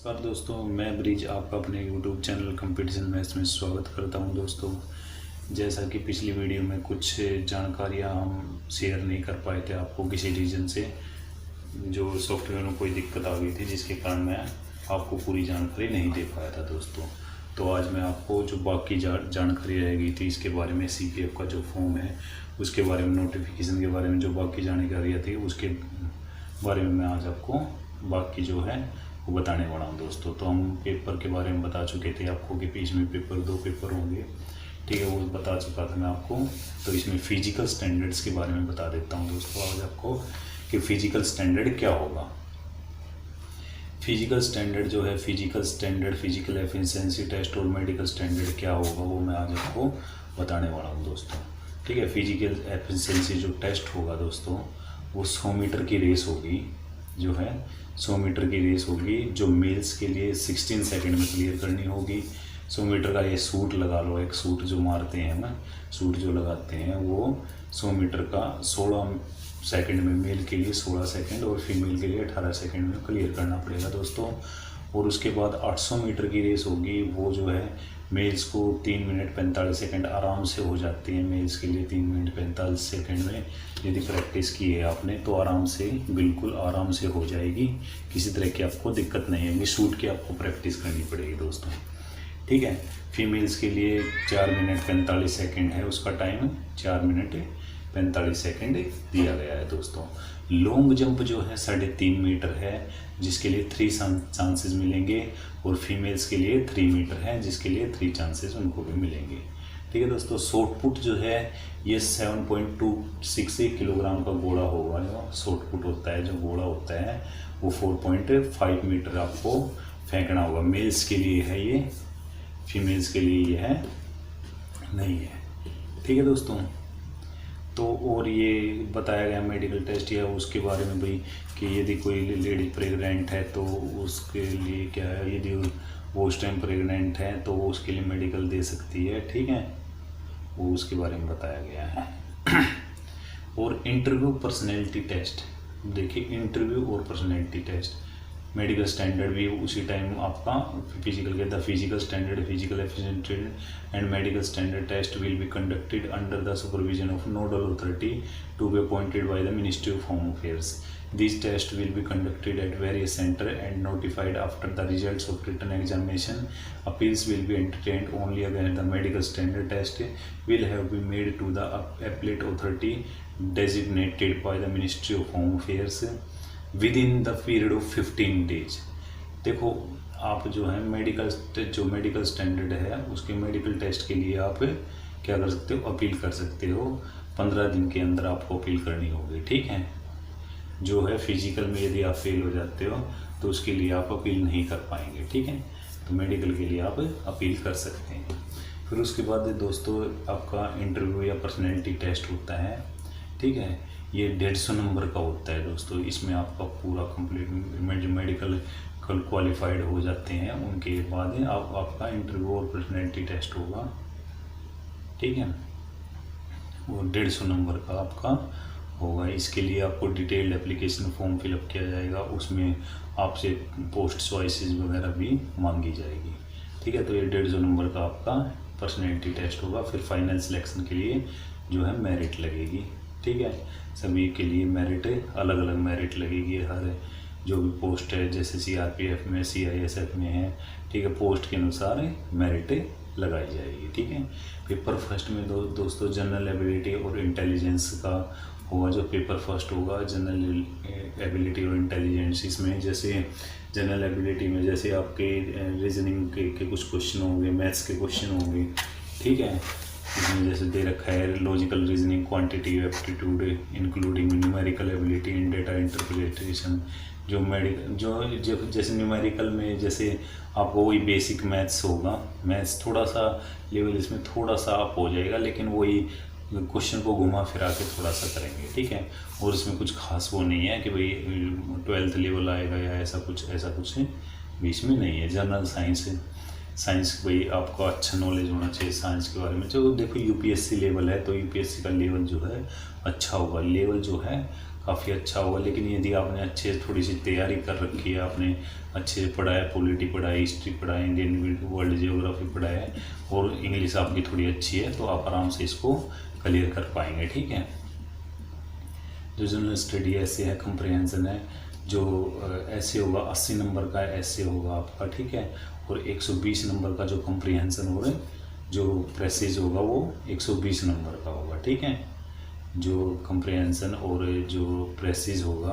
नमस्कार दोस्तों, मैं ब्रिज आपका अपने YouTube चैनल कंपटीशन मैथ्स में स्वागत करता हूं। दोस्तों, जैसा कि पिछली वीडियो में कुछ जानकारियां हम शेयर नहीं कर पाए थे आपको किसी रीज़न से, जो सॉफ्टवेयर में कोई दिक्कत आ गई थी जिसके कारण मैं आपको पूरी जानकारी नहीं दे पाया था दोस्तों। तो आज मैं आपको जो बाकी जानकारी रह गई थी इसके बारे में, CPF का जो फॉर्म है उसके बारे में, नोटिफिकेशन के बारे में, जो बाकी जानकारियाँ थी उसके बारे में मैं आज आपको बाकी जो है वो बताने वाला हूँ दोस्तों। तो हम पेपर के बारे में बता चुके थे आपको कि इसमें दो पेपर होंगे, ठीक है, वो बता चुका था मैं आपको। तो इसमें फिजिकल स्टैंडर्ड्स के बारे में बता देता हूँ दोस्तों आज आपको कि फिजिकल स्टैंडर्ड क्या होगा। फिजिकल स्टैंडर्ड जो है, फिजिकल एफिशिएंसी टेस्ट और मेडिकल स्टैंडर्ड क्या होगा वो मैं आज आपको बताने वाला हूँ दोस्तों, ठीक है। फिजिकल एफिशिएंसी जो टेस्ट होगा दोस्तों, वो 100 मीटर की रेस होगी, जो है 100 मीटर की रेस होगी, जो मेल्स के लिए 16 सेकंड में क्लियर करनी होगी। 100 मीटर का ये सूट लगा लो, एक सूट जो मारते हैं ना, सूट जो लगाते हैं, वो 100 मीटर का 16 सेकंड में, मेल के लिए 16 सेकंड और फीमेल के लिए 18 सेकंड में क्लियर करना पड़ेगा दोस्तों। और उसके बाद 800 मीटर की रेस होगी, वो जो है मेल्स को 3 मिनट 45 सेकंड आराम से हो जाती है। मेल्स के लिए 3 मिनट 45 सेकंड में यदि प्रैक्टिस की है आपने तो आराम से, बिल्कुल आराम से हो जाएगी, किसी तरह की आपको दिक्कत नहीं होगी। शूट की आपको प्रैक्टिस करनी पड़ेगी दोस्तों, ठीक है। फीमेल्स के लिए 4 मिनट 45 सेकंड है उसका टाइम, 4 मिनट 45 सेकंड दिया गया है दोस्तों। लॉन्ग जंप जो है 3.5 मीटर है, जिसके लिए 3 चांसेस मिलेंगे, और फीमेल्स के लिए 3 मीटर है, जिसके लिए 3 चांसेस उनको भी मिलेंगे, ठीक है दोस्तों। शॉर्ट पुट जो है ये 7.26 किलोग्राम का गोला होगा। जो शॉर्ट पुट होता है, जो गोला होता है, वो 4.5 मीटर आपको फेंकना होगा। मेल्स के लिए है ये, फीमेल्स के लिए ये है नहीं है, ठीक है दोस्तों। तो और ये बताया गया मेडिकल टेस्ट या उसके बारे में भाई कि यदि कोई लेडी प्रेग्नेंट है तो उसके लिए क्या है, यदि वो उस टाइम प्रेग्नेंट है तो वो उसके लिए मेडिकल दे सकती है, ठीक है, वो उसके बारे में बताया गया है। और इंटरव्यू पर्सनैलिटी टेस्ट, देखिए इंटरव्यू और पर्सनैलिटी टेस्ट, मेडिकल स्टैंडर्ड भी उसी टाइम आपका फिजिकल के, the physical standard, physical efficiency and medical standard test will be conducted under the supervision of nodal authority to be appointed by the ministry of home affairs. These tests will be conducted at various centers and notified after the results of written examination. Appeals will be entertained only against the medical standard test will have been made to the appellate authority designated by the Ministry of Home Affairs within the period of 15 days. देखो आप जो है medical standard है उसके medical test के लिए आप क्या कर सकते हो, अपील कर सकते हो। 15 दिन के अंदर आपको अपील करनी होगी, ठीक है। जो है फिजिकल में यदि आप फेल हो जाते हो तो उसके लिए आप अपील नहीं कर पाएंगे, ठीक है। तो मेडिकल के लिए आप अपील कर सकते हैं। फिर उसके बाद दोस्तों आपका इंटरव्यू या पर्सनैलिटी टेस्ट होता है, ठीक है। ये 150 नंबर का होता है दोस्तों। इसमें आपका पूरा कंप्लीट मेडिकल क्वालिफाइड हो जाते हैं, उनके बाद आपका इंटरव्यू और पर्सनैलिटी टेस्ट होगा, ठीक है। वो 150 नंबर का आपका होगा। इसके लिए आपको डिटेल्ड एप्लीकेशन फॉर्म फिलअप किया जाएगा, उसमें आपसे पोस्ट चॉइसेस वगैरह भी मांगी जाएगी, ठीक है। तो ये 150 नंबर का आपका पर्सनैलिटी टेस्ट होगा। फिर फाइनल सिलेक्शन के लिए जो है मेरिट लगेगी, ठीक है। सभी के लिए मेरिट, अलग अलग मेरिट लगेगी, हर जो भी पोस्ट है, जैसे CRPF में, CISF में है, ठीक है, पोस्ट के अनुसार मेरिट लगाई जाएगी, ठीक है। पेपर फर्स्ट में दोस्तों जनरल एबिलिटी और इंटेलिजेंस का होगा। जो पेपर फर्स्ट होगा जनरल एबिलिटी और इंटेलिजेंस, इसमें जैसे जनरल एबिलिटी में जैसे आपके रीजनिंग के कुछ क्वेश्चन होंगे, मैथ्स के क्वेश्चन होंगे, ठीक है। इसमें जैसे दे रखा है logical reasoning, quantitative aptitude including numerical ability in data interpretation. जो जैसे न्यूमेरिकल में जैसे आपको वही बेसिक मैथ्स होगा, मैथ्स थोड़ा सा लेवल इसमें थोड़ा सा अप हो जाएगा, लेकिन वही क्वेश्चन को घुमा फिरा के थोड़ा सा करेंगे, ठीक है। और इसमें कुछ खास वो नहीं है कि भाई 12th लेवल आएगा या ऐसा कुछ बीच में नहीं है। जनरल साइंस भाई आपको अच्छा नॉलेज होना चाहिए साइंस के बारे में। जो देखो UPSC लेवल है तो UPSC का लेवल जो है अच्छा होगा, लेवल जो है काफ़ी अच्छा होगा। लेकिन यदि आपने अच्छे से थोड़ी सी तैयारी कर रखी है, आपने अच्छे से पढ़ा है, पॉलिटी पढ़ा है, हिस्ट्री पढ़ा है, इंडियन वर्ल्ड जियोग्राफी पढ़ा है और इंग्लिश आपकी थोड़ी अच्छी है, तो आप आराम से इसको क्लियर कर पाएंगे। ठीक है। जो जनरल स्टडी ऐसे है, कंप्रिहेंशन है, जो ऐसे होगा 80 नंबर का ऐसे होगा आपका। ठीक है। और 120 नंबर का जो कंप्रिहेंशन और जो प्रेसिज होगा वो 120 नंबर का होगा। ठीक है। जो कंप्रिहेंशन और जो प्रेसिज होगा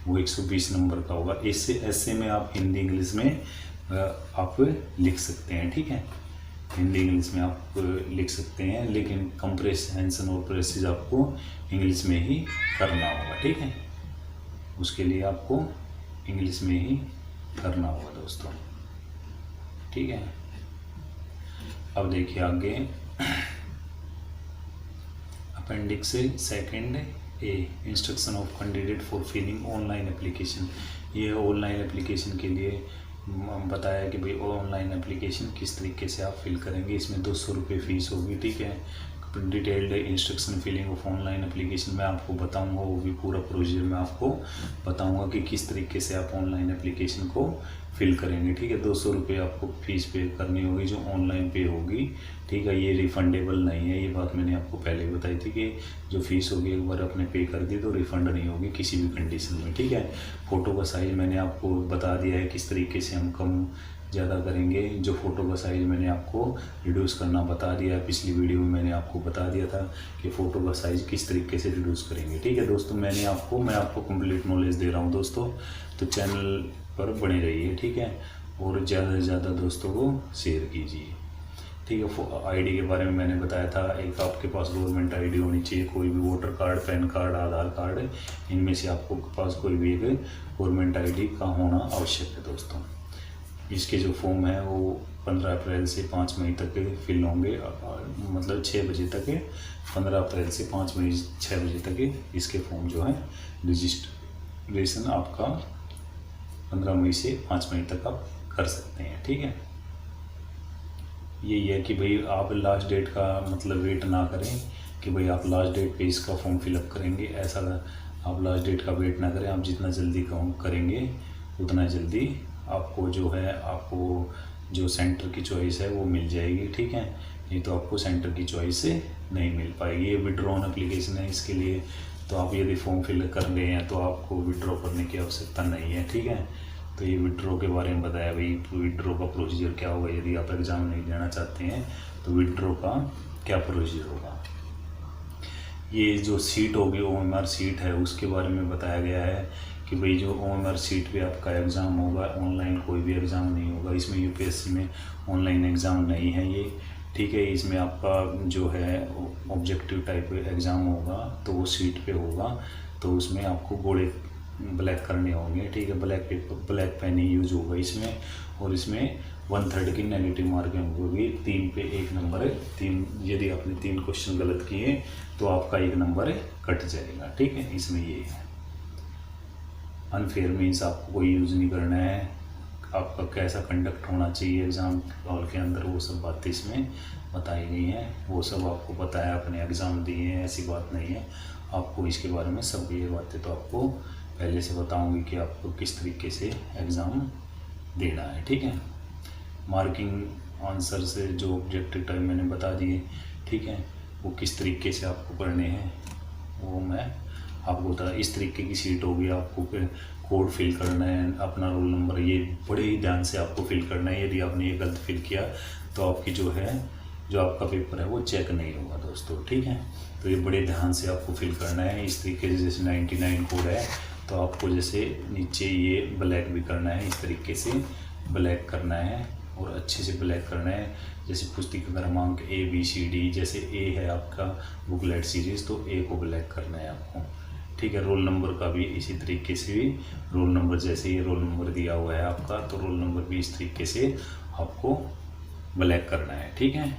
वो 120 नंबर का होगा। ऐसे में आप हिंदी इंग्लिश में आप लिख सकते हैं। ठीक है। हिंदी इंग्लिश में आप लिख सकते हैं, लेकिन कंप्रिहेंशन और प्रेसिज आपको इंग्लिश में ही करना होगा। ठीक है। उसके लिए आपको इंग्लिश में ही करना होगा दोस्तों। ठीक है। अब देखिए आगे appendix second A, instruction of candidate for filling online application. ये ऑनलाइन एप्लीकेशन के लिए बताया कि भाई ऑनलाइन एप्लीकेशन किस तरीके से आप फिल करेंगे। इसमें 200 रुपये फ़ीस होगी। ठीक है। Detailed instruction filling of online application मैं आपको बताऊंगा, वो भी पूरा प्रोसीजर मैं आपको बताऊंगा कि किस तरीके से आप ऑनलाइन एप्लीकेशन को फिल करेंगे। ठीक है। 200 रुपये आपको फ़ीस पे करनी होगी, जो ऑनलाइन पे होगी। ठीक है। ये रिफंडेबल नहीं है, ये बात मैंने आपको पहले भी बताई थी कि जो फ़ीस होगी एक बार आपने पे कर दी तो रिफ़ंड नहीं होगी किसी भी कंडीशन में। ठीक है। फ़ोटो का साइज़ मैंने आपको बता दिया है किस तरीके से हम कम ज़्यादा करेंगे। जो फ़ोटो का साइज़ मैंने आपको रिड्यूस करना बता दिया है, पिछली वीडियो में मैंने आपको बता दिया था कि फ़ोटो का साइज़ किस तरीके से रिड्यूस करेंगे। ठीक है दोस्तों, मैं आपको कंप्लीट नॉलेज दे रहा हूँ दोस्तों, तो चैनल पर बने रहिए। ठीक है। और ज़्यादा से ज़्यादा दोस्तों को शेयर कीजिए। ठीक है। आईडी के बारे में मैंने बताया था, एक आपके पास गवर्नमेंट आईडी होनी चाहिए, कोई भी वोटर कार्ड, पैन कार्ड, आधार कार्ड, इनमें से आपको पास कोई भी एक गवर्नमेंट आईडी का होना आवश्यक है दोस्तों। इसके जो फॉर्म है वो 15 अप्रैल से 5 मई तक फिल होंगे, मतलब 6 बजे तक। 15 अप्रैल से 5 मई 6 बजे तक इसके फॉर्म जो है रजिस्ट्रेशन आपका 15 मई से 5 मई तक आप कर सकते हैं। ठीक है। यही है कि भाई आप लास्ट डेट का मतलब वेट ना करें कि भाई आप लास्ट डेट पे इसका फॉर्म फिलअप करेंगे, ऐसा आप लास्ट डेट का वेट ना करें। आप जितना जल्दी काम करेंगे उतना जल्दी आपको जो है, आपको जो सेंटर की चॉइस है वो मिल जाएगी। ठीक है। नहीं तो आपको सेंटर की चॉइस नहीं मिल पाएगी। ये विड्रॉन एप्लीकेशन है, इसके लिए तो आप यदि फॉर्म फिल कर गए हैं तो आपको विड्रॉ करने की आवश्यकता नहीं है। ठीक है। तो ये विड्रॉ के बारे में बताया भाई, विड्रॉ का प्रोसीजर क्या होगा यदि आप एग्ज़ाम नहीं देना चाहते हैं, तो विड्रॉ का क्या प्रोसीजर होगा। ये जो सीट होगी OMR सीट है, उसके बारे में बताया गया है कि भाई जो OMR सीट पे आपका एग्ज़ाम होगा, ऑनलाइन कोई भी एग्ज़ाम नहीं होगा। इसमें UPSC में ऑनलाइन एग्ज़ाम नहीं है ये। ठीक है। इसमें आपका जो है ऑब्जेक्टिव टाइप एग्ज़ाम होगा, तो वो सीट पे होगा, तो उसमें आपको गोले ब्लैक करने होंगे। ठीक है। ब्लैक पेन ही यूज होगा इसमें, और इसमें 1/3 की नेगेटिव मार्किंग होगी। 3 पे 1 नंबर है। 3 यदि आपने 3 क्वेश्चन गलत किए तो आपका 1 नंबर कट जाएगा। ठीक है। इसमें ये है। अनफेयर मीन्स आपको कोई यूज़ नहीं करना है। आपका कैसा कंडक्ट होना चाहिए एग्ज़ाम हॉल के अंदर, वो सब बातें इसमें बताई गई हैं। वो सब आपको पता है, अपने एग्ज़ाम दिए हैं, ऐसी बात नहीं है। आपको इसके बारे में सब ये बातें तो आपको पहले से बताऊंगी कि आपको किस तरीके से एग्ज़ाम देना है। ठीक है। मार्किंग आंसर से जो ऑब्जेक्टिव टाइप मैंने बता दिए। ठीक है। वो किस तरीके से आपको करने हैं वो मैं आपको बता। इस तरीके की सीट होगी, आपको कोड फिल करना है, अपना रोल नंबर, ये बड़े ही ध्यान से आपको फिल करना है। यदि आपने ये गलत फिल किया तो आपकी जो आपका पेपर है वो चेक नहीं होगा दोस्तों। ठीक है। तो ये बड़े ध्यान से आपको फिल करना है। इस तरीके से जैसे 99 कोड है तो आपको जैसे नीचे ये ब्लैक भी करना है, इस तरीके से ब्लैक करना है और अच्छे से ब्लैक करना है। जैसे पुस्तिका क्रमांक ABCD, जैसे A है आपका बुकलेट सीरीज़, तो A को ब्लैक करना है आपको। ठीक है। रोल नंबर का भी इसी तरीके से भी रोल नंबर, जैसे ये रोल नंबर दिया हुआ है आपका, तो रोल नंबर भी इस तरीके से आपको ब्लैक करना है। ठीक है।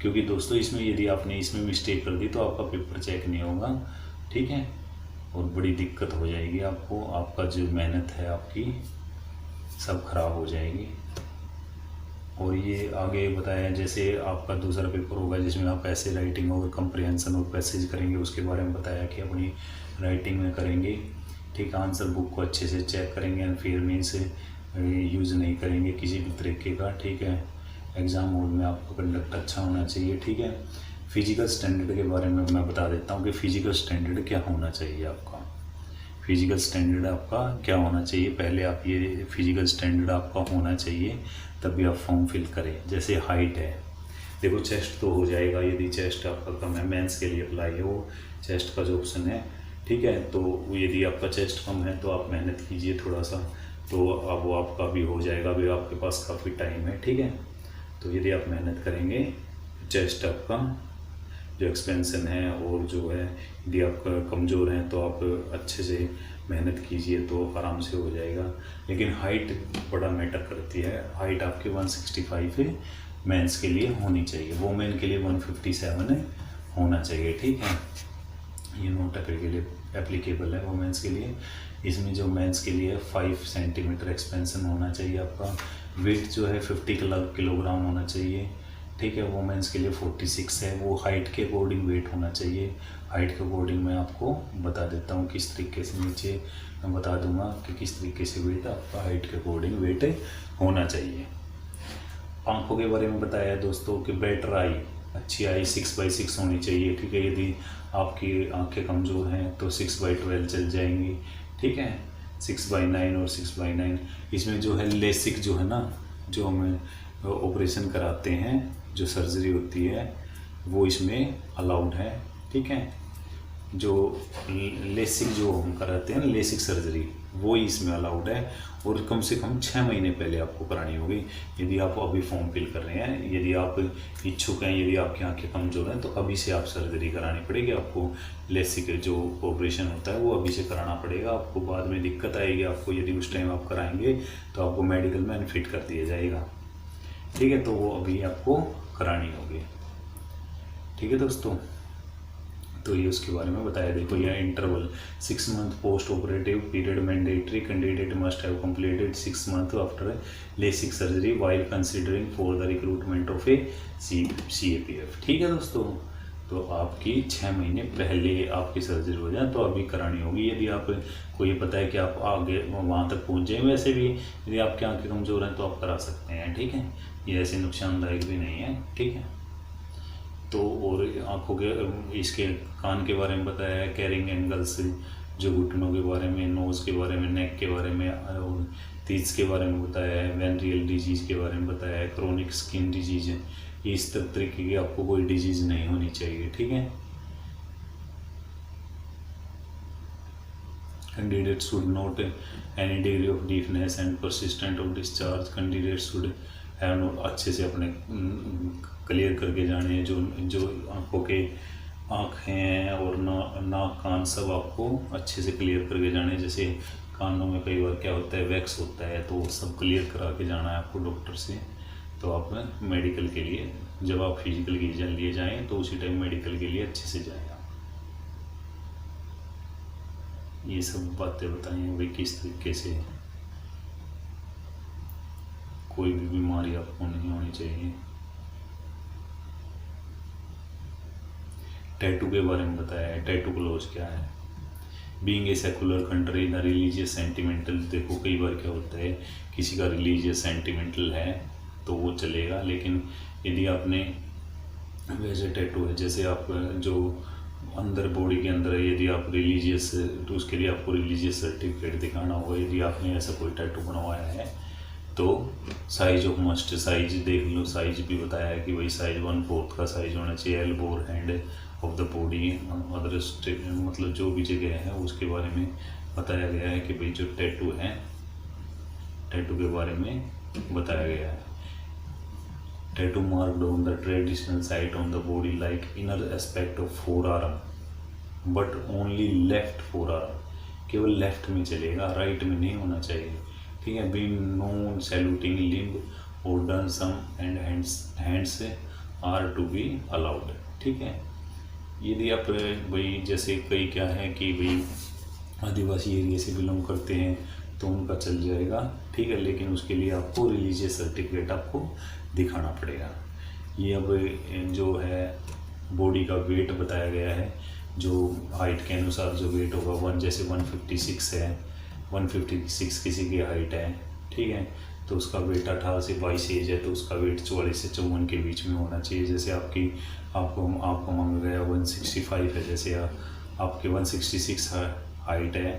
क्योंकि दोस्तों इसमें यदि आपने इसमें मिस्टेक कर दी तो आपका पेपर चेक नहीं होगा। ठीक है। और बड़ी दिक्कत हो जाएगी आपको, आपका जो मेहनत है आपकी सब खराब हो जाएगी। और ये आगे बताया जैसे आपका दूसरा पेपर होगा जिसमें आप ऐसे राइटिंग और कंप्रिहेंशन और पैसेज करेंगे, उसके बारे में बताया कि अपनी राइटिंग में करेंगे, ठीक है। आंसर बुक को अच्छे से चेक करेंगे एंड फिर मीन्स यूज़ नहीं करेंगे किसी भी तरीके का, ठीक है। एग्ज़ाम मोड में आपका कंडक्ट अच्छा होना चाहिए, ठीक है। फिजिकल स्टैंडर्ड के बारे में मैं बता देता हूँ कि फिजिकल स्टैंडर्ड क्या होना चाहिए आपका। फिजिकल स्टैंडर्ड आपका क्या होना चाहिए, पहले आप ये फिजिकल स्टैंडर्ड आपका होना चाहिए तभी आप फॉर्म फिल करें। जैसे हाइट है, देखो चेस्ट तो हो जाएगा, यदि चेस्ट आपका कम है, मेंस के लिए अप्लाई है वो चेस्ट का जो ऑप्शन है, ठीक है। तो यदि आपका चेस्ट कम है तो आप मेहनत कीजिए थोड़ा सा, तो अब वो आपका भी हो जाएगा, अभी आपके पास काफ़ी टाइम है, ठीक है। तो यदि आप मेहनत करेंगे, चेस्ट आपका जो एक्सपेंशन है और जो है, यदि आप कमज़ोर हैं तो आप अच्छे से मेहनत कीजिए तो आराम से हो जाएगा। लेकिन हाइट बड़ा मैटर करती है, हाइट आपके 165 है, मेंस के लिए होनी चाहिए, वोमेन के लिए 157 होना चाहिए, ठीक है। ये नोट एप्लीकेबल है वोमेंस के लिए। इसमें जो मेंस के लिए 5 सेंटीमीटर एक्सपेंशन होना चाहिए आपका। वेट जो है 50 किलोग्राम होना चाहिए, ठीक है। वोमेंस के लिए 46 है, वो हाइट के अकॉर्डिंग वेट होना चाहिए। हाइट के अकॉर्डिंग मैं आपको बता देता हूँ किस तरीके से, नीचे मैं बता दूंगा कि किस तरीके से वेट आपका हाइट के अकॉर्डिंग वेट होना चाहिए। आँखों के बारे में बताया है दोस्तों कि बेटर आई, अच्छी आई 6/6 होनी चाहिए, ठीक है। यदि आपकी आँखें कमज़ोर हैं तो 6/12 चल जाएंगी, ठीक है। 6/9 और 6/9। इसमें जो है लेसिक जो है ना, जो हमें ऑपरेशन कराते हैं, जो सर्जरी होती है वो इसमें अलाउड है, ठीक है। जो लेसिक जो हम कराते हैं ना, लेसिक सर्जरी, वो ही इसमें अलाउड है और कम से कम 6 महीने पहले आपको करानी होगी यदि आप अभी फॉर्म फिल कर रहे हैं। यदि आप इच्छुक हैं, यदि आपकी आंखें कमज़ोर हैं तो अभी से आप सर्जरी करानी पड़ेगी आपको। लेसिक जो ऑपरेशन होता है वो अभी से कराना पड़ेगा आपको, बाद में दिक्कत आएगी आपको यदि उस टाइम आप कराएंगे तो आपको मेडिकल में बेनिफिट कर दिया जाएगा, ठीक है। तो वो अभी आपको करानी होगी, ठीक है दोस्तों। तो ये उसके बारे में बताया। देखो यह interval 6 month post operative period mandatory, candidate must have completed 6 month after LASIK surgery while considering for the recruitment of A CAPF, ठीक है दोस्तों। तो आपकी 6 महीने पहले आपकी सर्जरी हो जाए तो अभी करानी होगी। यदि आपको ये पता है कि आप आगे वहाँ तक पहुँच जाए, वैसे भी यदि आपकी आँखें कमज़ोर हैं तो आप करा सकते हैं, ठीक है। ये ऐसे नुकसानदायक भी नहीं है, ठीक है। तो और आँखों के इसके कान के बारे में बताया है, कैरिंग एंगल्स, जो घुटनों के बारे में, नोज़ के बारे में, नेक के बारे में और टीथ के बारे में बताया है, वेनरियल डिजीज़ के बारे में बताया है, क्रोनिक स्किन डिजीज़ है, इस तरीके की आपको कोई डिजीज़ नहीं होनी चाहिए, ठीक है। Candidate should note any degree of deafness and persistent of discharge. Candidate should have note, अच्छे से अपने क्लियर करके जाने हैं जो आँखों के आँखें हैं और नाक कान सब आपको अच्छे से क्लियर करके जाने। जैसे कानों में कई बार क्या होता है, वैक्स होता है, तो वो सब क्लियर करा के जाना है आपको डॉक्टर से। तो आप मेडिकल के लिए जब आप फिजिकल के लिए जाएँ तो उसी टाइम मेडिकल के लिए अच्छे से जाएँ आप। ये सब बातें बताई हैं भाई किस तरीके से कोई भी बीमारी आपको नहीं होनी चाहिए। टैटू के बारे में बताया है, टैटू क्लोज क्या है। Being a secular country the religious sentimental, देखो कई बार क्या होता है किसी का रिलीजियस सेंटिमेंटल है तो वो चलेगा, लेकिन यदि आपने वैसे टैटू है जैसे आप जो अंदर बॉडी के अंदर है, यदि आप रिलीजियस तो उसके लिए आपको रिलीजियस सर्टिफिकेट दिखाना होगा। यदि आपने ऐसा कोई टैटू बनवाया है तो साइज ऑफ मस्ट, साइज देख लो, साइज भी बताया है कि भाई साइज 1/4 का साइज होना चाहिए। एल्बो और hand of the body, other मतलब जो भी जगह है उसके बारे में बताया गया है कि भाई जो टैटू है, टैटू के बारे में बताया गया है। Tattoo marked on the traditional site on the body like inner aspect of forearm but only left forearm, केवल लेफ्ट में चलेगा, राइट में नहीं होना चाहिए, ठीक है। बीइंग नोन सैल्यूटिंग लिम्ब और dorsum and hands are to be allowed, ठीक है। यदि आप भाई जैसे कई क्या है कि भाई आदिवासी एरिया से बिलोंग करते हैं तो उनका चल जाएगा, ठीक है, लेकिन उसके लिए आपको रिलीजियस सर्टिफिकेट आपको दिखाना पड़ेगा। ये अब जो है बॉडी का वेट बताया गया है, जो हाइट के अनुसार जो वेट होगा, वन जैसे 156 है, 156 किसी की हाइट है, ठीक है, तो उसका वेट 18 से 22 एज है, तो उसका वेट 44 से 54 के बीच में होना चाहिए। जैसे आपको मांगा गया 165 है, जैसे आपके 166 हाइट है,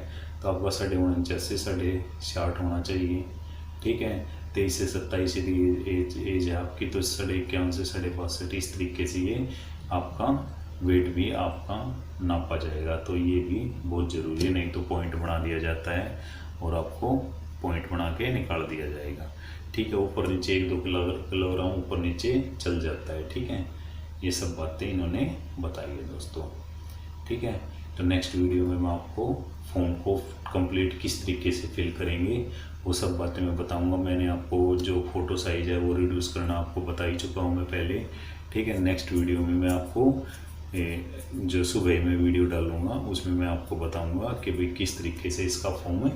तो आपका 49.5 से 60 होना चाहिए, ठीक है। 23 से 27 एज है आपकी, तो 51 से 65 इस तरीके से ये आपका वेट भी आपका नापा जाएगा। तो ये भी बहुत ज़रूरी है, नहीं तो पॉइंट बना दिया जाता है और आपको पॉइंट बना के निकाल दिया जाएगा, ठीक है। ऊपर नीचे 1-2 किलोग्राम ऊपर नीचे चल जाता है, ठीक है। ये सब बातें इन्होंने बताई है दोस्तों, ठीक है। तो नेक्स्ट वीडियो में मैं आपको फॉर्म को कंप्लीट किस तरीके से फिल करेंगे वो सब बातें मैं बताऊंगा। मैंने आपको जो फ़ोटो साइज़ है वो रिड्यूस करना आपको बता ही चुका हूँ मैं पहले, ठीक है। नेक्स्ट वीडियो में मैं आपको जो सुबह में वीडियो डालूंगा उसमें मैं आपको बताऊंगा कि भाई किस तरीके से इसका फॉर्म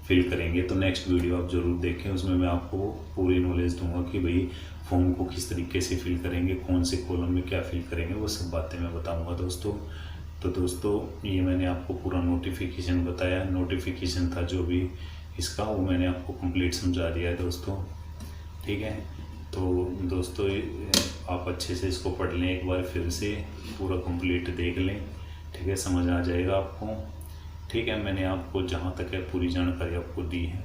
फिल करेंगे। तो नेक्स्ट वीडियो आप ज़रूर देखें, उसमें मैं आपको पूरी नॉलेज दूंगा कि भाई फॉर्म को किस तरीके से फिल करेंगे, कौन से कॉलम में क्या फिल करेंगे, वो सब बातें मैं बताऊंगा दोस्तों। तो दोस्तों ये मैंने आपको पूरा नोटिफिकेशन बताया, नोटिफिकेशन था जो भी इसका वो मैंने आपको कंप्लीट समझा दिया है दोस्तों, ठीक है। तो दोस्तों आप अच्छे से इसको पढ़ लें, एक बार फिर से पूरा कंप्लीट देख लें, ठीक है, समझ आ जाएगा आपको, ठीक है। मैंने आपको जहाँ तक है पूरी जानकारी आपको दी है।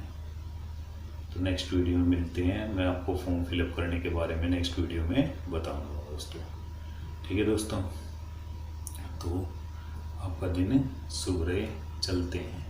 तो नेक्स्ट वीडियो में मिलते हैं, मैं आपको फॉर्म फिलअप करने के बारे में नेक्स्ट वीडियो में बताऊँगा दोस्तों, ठीक है दोस्तों। तो आपका दिन शुभ रहे, चलते हैं।